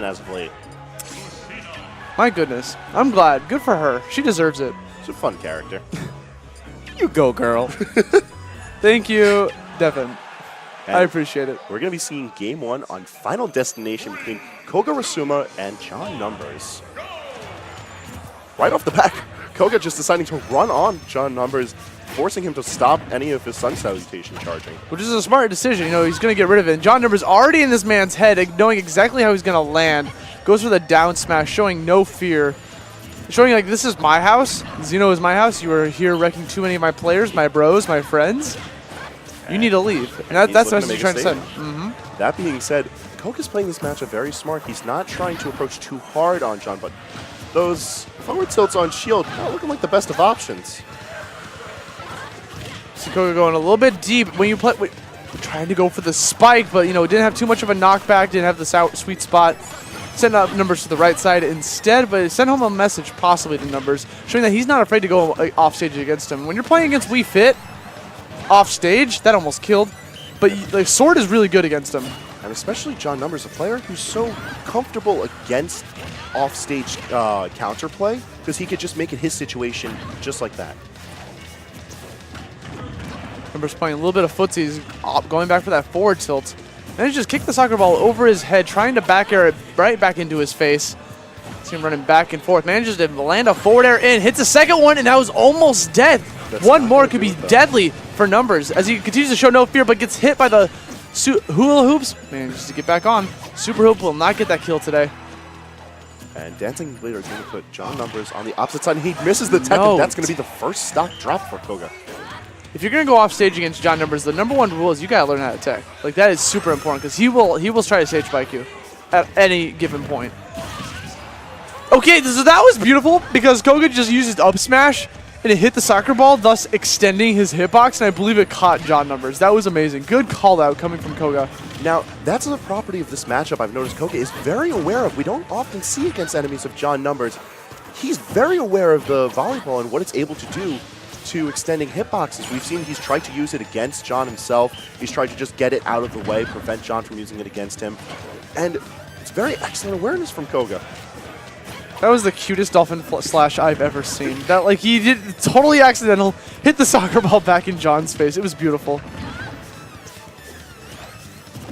as of late. My goodness. I'm glad. Good for her. She deserves it. She's a fun character. You go, girl. Thank you, Devin. And I appreciate it. We're going to be seeing Game 1 on Final Destination between Kogarasuma and JohnNumbers. Right off the bat, Koga just deciding to run on JohnNumbers, forcing him to stop any of his Sun Salutation charging. Which is a smart decision. You know, he's going to get rid of it. And JohnNumbers already in this man's head, knowing exactly how he's going to land. Goes for the down smash, showing no fear. Showing like, this is my house. Xeno is my house. You are here wrecking too many of my players, my bros, my friends. You need to leave. And that's what he's trying to say. That being said, Koga's playing this matchup very smart. He's not trying to approach too hard on John, but those forward tilts on shield not looking like the best of options. So Koga going a little bit deep. When you play, trying to go for the spike, but you know, didn't have too much of a knockback, didn't have the sweet spot. Sent up Numbers to the right side instead, but sent home a message possibly to Numbers, showing that he's not afraid to go off stage against him. When you're playing against VII off stage, that almost killed, but the sword is really good against him. And especially JohnNumbers, a player who's so comfortable against off-stage counterplay, because he could just make it his situation just like that. Numbers playing a little bit of footsies, going back for that forward tilt. And he just kicked the soccer ball over his head, trying to back air it right back into his face. See him running back and forth. Manages to land a forward air in, hits a second one, and that was almost dead. One more could be deadly for Numbers as he continues to show no fear, but gets hit by the hula hoops. Manages to get back on. Super Hoop will not get that kill today. And Dancing Leader is going to put JohnNumbers on the opposite side, and he misses the tech, and that's going to be the first stock drop for Koga. If you're going to go off stage against JohnNumbers, the #1 rule is you got to learn how to tech. Like, that is super important because he will try to stage spike you at any given point. Okay, so that was beautiful because Koga just used up smash and it hit the soccer ball, thus extending his hitbox, and I believe it caught JohnNumbers. That was amazing. Good call out coming from Koga. Now, that's a property of this matchup I've noticed Koga is very aware of. We don't often see against enemies of JohnNumbers. He's very aware of the volleyball and what it's able to do to extending hitboxes. We've seen he's tried to use it against John himself. He's tried to just get it out of the way, prevent John from using it against him. And it's very excellent awareness from Koga. That was the cutest dolphin slash I've ever seen. That, like, he did totally accidental, hit the soccer ball back in John's face. It was beautiful.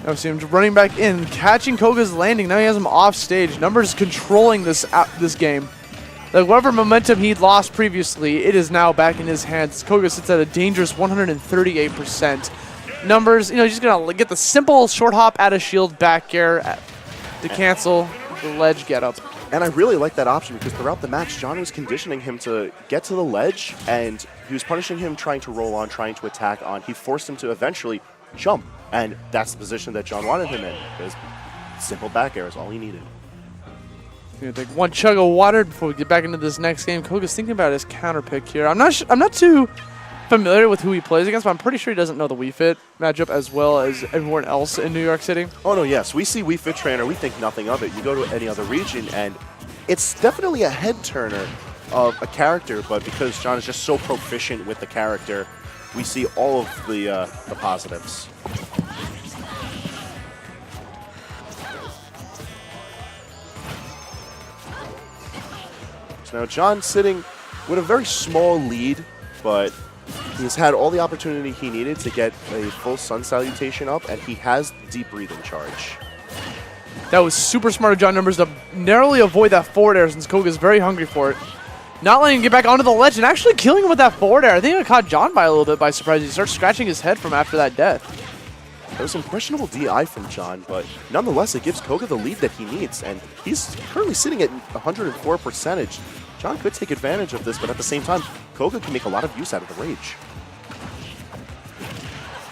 Now we see him running back in, catching Koga's landing. Now he has him off stage. Numbers controlling this game. Like, whatever momentum he'd lost previously, it is now back in his hands. Koga sits at a dangerous 138%. Numbers, you know, he's going to get the simple short hop out of shield back air to cancel the ledge get up. And I really like that option because throughout the match, John was conditioning him to get to the ledge, and he was punishing him trying to roll on, trying to attack on. He forced him to eventually jump, and that's the position that John wanted him in because simple back air is all he needed. Gonna take one chug of water before we get back into this next game. Koga's thinking about his counter pick here. I'm not too familiar with who he plays against, but I'm pretty sure he doesn't know the VII matchup as well as everyone else in New York City. Oh no, yes, we see VII trainer, we think nothing of it. You go to any other region, and it's definitely a head turner of a character, but because John is just so proficient with the character, we see all of the positives. Now John sitting with a very small lead, but he's had all the opportunity he needed to get a full Sun Salutation up, and he has deep breathing charge. That was super smart of JohnNumbers to narrowly avoid that forward air since Koga's very hungry for it. Not letting him get back onto the ledge and actually killing him with that forward air. I think it caught John by a little bit by surprise. He starts scratching his head from after that death. There was some questionable DI from John, but nonetheless it gives Koga the lead that he needs, and he's currently sitting at 104%. John could take advantage of this, but at the same time, Koga can make a lot of use out of the rage.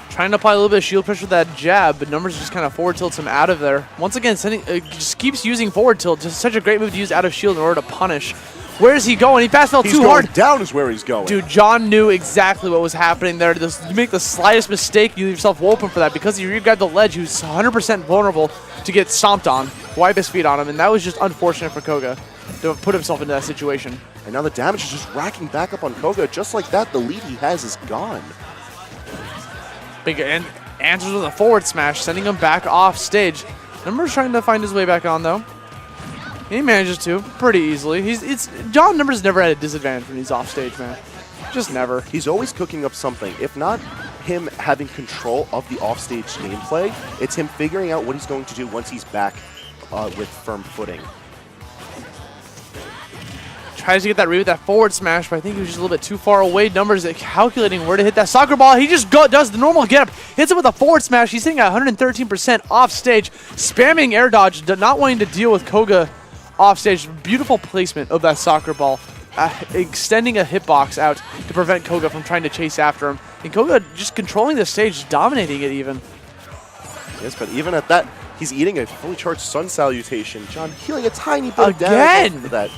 Trying to apply a little bit of shield pressure with that jab, but Numbers just kind of forward tilts him out of there. Once again, just keeps using forward tilt. Just such a great move to use out of shield in order to punish. Where is he going? He fast fell too hard. Down is where he's going. Dude, John knew exactly what was happening there. You make the slightest mistake, you leave yourself open for that. Because you grabbed the ledge, he was 100% vulnerable to get stomped on. Wipe his feet on him, and that was just unfortunate for Koga to put himself into that situation. And now the damage is just racking back up on Koga. Just like that, the lead he has is gone. Big answers with a forward smash, sending him back off stage. Numbers trying to find his way back on, though. He manages to pretty easily. JohnNumbers never had a disadvantage when he's off stage, man. Just never. He's always cooking up something. If not him having control of the offstage gameplay, it's him figuring out what he's going to do once he's back with firm footing. Tries to get that read with that forward smash, but I think he was just a little bit too far away. Numbers calculating where to hit that soccer ball. He just does the normal get up, hits it with a forward smash. He's sitting at 113% off stage, spamming air dodge, not wanting to deal with Koga off stage. Beautiful placement of that soccer ball, extending a hitbox out to prevent Koga from trying to chase after him. And Koga just controlling the stage, dominating it even. Yes, but even at that, he's eating a fully charged Sun Salutation. John healing a tiny bit of damage for that.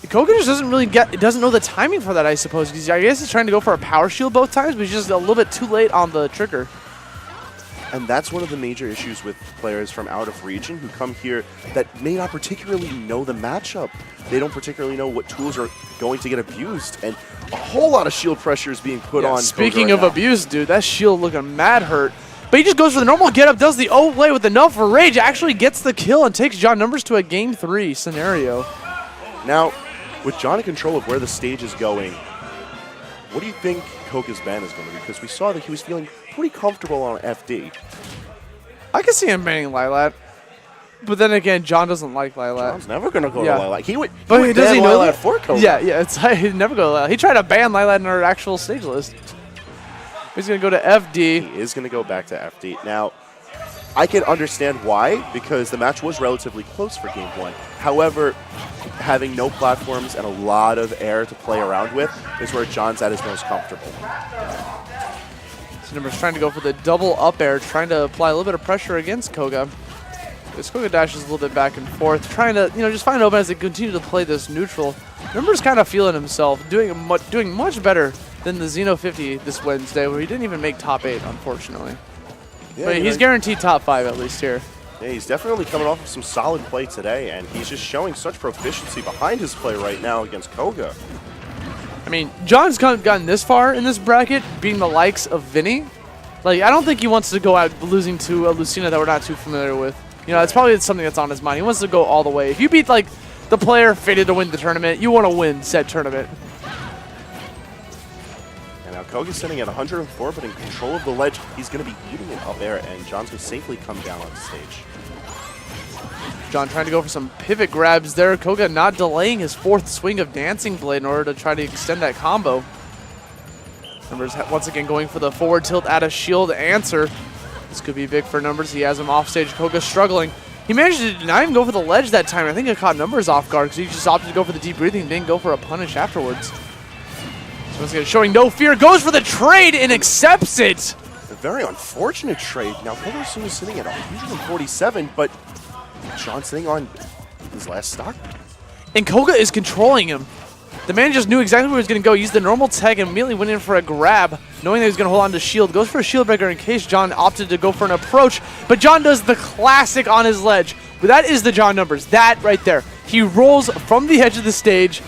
Koga just doesn't know the timing for that, I suppose. I guess he's trying to go for a power shield both times, but he's just a little bit too late on the trigger. And that's one of the major issues with players from out of region who come here that may not particularly know the matchup. They don't particularly know what tools are going to get abused, and a whole lot of shield pressure is being put on. Speaking of abuse, dude, that shield looking mad hurt. But he just goes for the normal get up, does the O-play with enough for rage, actually gets the kill, and takes JohnNumbers to a Game 3 scenario. Now, with John in control of where the stage is going, what do you think Koga's ban is going to be? Because we saw that he was feeling pretty comfortable on FD. I can see him banning Lilat. But then again, John doesn't like Lilat. John's never going to go to Lilat. He would does ban he know Lilat that? for Koga. Yeah, it's he'd never go to Lilat. He tried to ban Lilat in our actual stage list. He's going to go to FD. He is going to go back to FD. Now, I can understand why, because the match was relatively close for Game 1. However, having no platforms and a lot of air to play around with is where John's at his most comfortable. So Numbers trying to go for the double up air, trying to apply a little bit of pressure against Koga. This Koga dashes a little bit back and forth, trying to just find open as they continue to play this neutral. Numbers kind of feeling himself, doing much better than the Xeno 50 this Wednesday, where he didn't even make top 8, unfortunately. Yeah, but he's guaranteed top 5 at least here. Yeah, he's definitely coming off of some solid play today, and he's just showing such proficiency behind his play right now against Koga. I mean, John's gotten this far in this bracket, beating the likes of Vinny. Like, I don't think he wants to go out losing to a Lucina that we're not too familiar with. You know, it's probably something that's on his mind. He wants to go all the way. If you beat, like, the player fated to win the tournament, you want to win said tournament. And now Koga's sitting at 104, but in control of the ledge. He's going to be eating it up air, and John's going to safely come down on stage. John trying to go for some pivot grabs there. Koga not delaying his 4th swing of Dancing Blade in order to try to extend that combo. Numbers once again going for the forward tilt at a shield answer. This could be big for Numbers. He has him off stage. Koga struggling. He managed to not even go for the ledge that time. I think it caught Numbers off guard because he just opted to go for the deep breathing and didn't go for a punish afterwards. So once again, showing no fear, goes for the trade and accepts it. A very unfortunate trade. Now Kogarasuma is sitting at 147, but John's sitting on his last stock. And Koga is controlling him. The man just knew exactly where he was going to go. Used the normal tech and immediately went in for a grab, knowing that he was going to hold on to shield. Goes for a shield breaker in case John opted to go for an approach. But John does the classic on his ledge. But that is the JohnNumbers. That right there. He rolls from the edge of the stage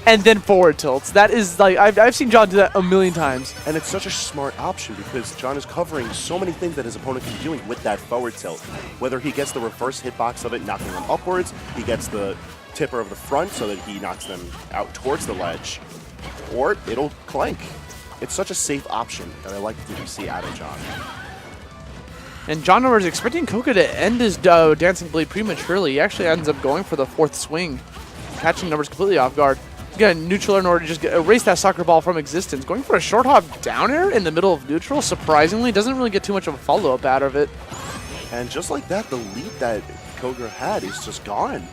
and then forward tilts. That is like, I've seen John do that a million times. And it's such a smart option because John is covering so many things that his opponent can be doing with that forward tilt. Whether he gets the reverse hitbox of it, knocking them upwards, he gets the tipper of the front so that he knocks them out towards the ledge, or it'll clank. It's such a safe option that I like to see out of John. And JohnNumbers is expecting Koga to end his Dancing Blade prematurely. He actually ends up going for the 4th swing, catching Numbers completely off guard. He's got a neutral in order to just erase that soccer ball from existence. Going for a short hop down air in the middle of neutral, surprisingly, doesn't really get too much of a follow-up out of it. And just like that, the lead that Koga had is just gone.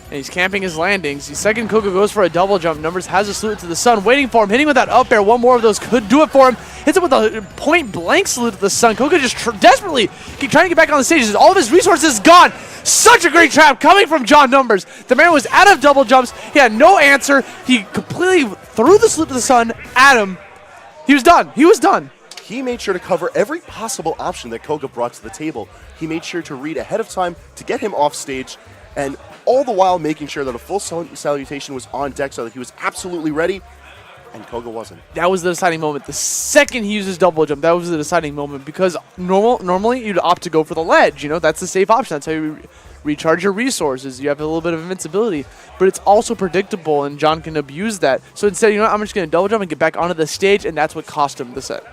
And he's camping his landings. The second Koga goes for a double jump. Numbers has a salute to the sun, waiting for him, hitting with that up air. One more of those could do it for him. Hits it with a point-blank salute to the sun. Koga just desperately trying to get back on the stage. All of his resources gone. Such a great trap coming from JohnNumbers. The man was out of double jumps. He had no answer. He completely threw the salute to the sun at him. He was done. He was done. He made sure to cover every possible option that Koga brought to the table. He made sure to read ahead of time to get him off stage, and all the while making sure that a full salutation was on deck so that he was absolutely ready. And Koga wasn't. That was the deciding moment. The second he uses double jump, that was the deciding moment because normally you'd opt to go for the ledge. You know, that's the safe option. That's how you recharge your resources. You have a little bit of invincibility, but it's also predictable, and John can abuse that. So instead, you know what, I'm just going to double jump and get back onto the stage, and that's what cost him the set.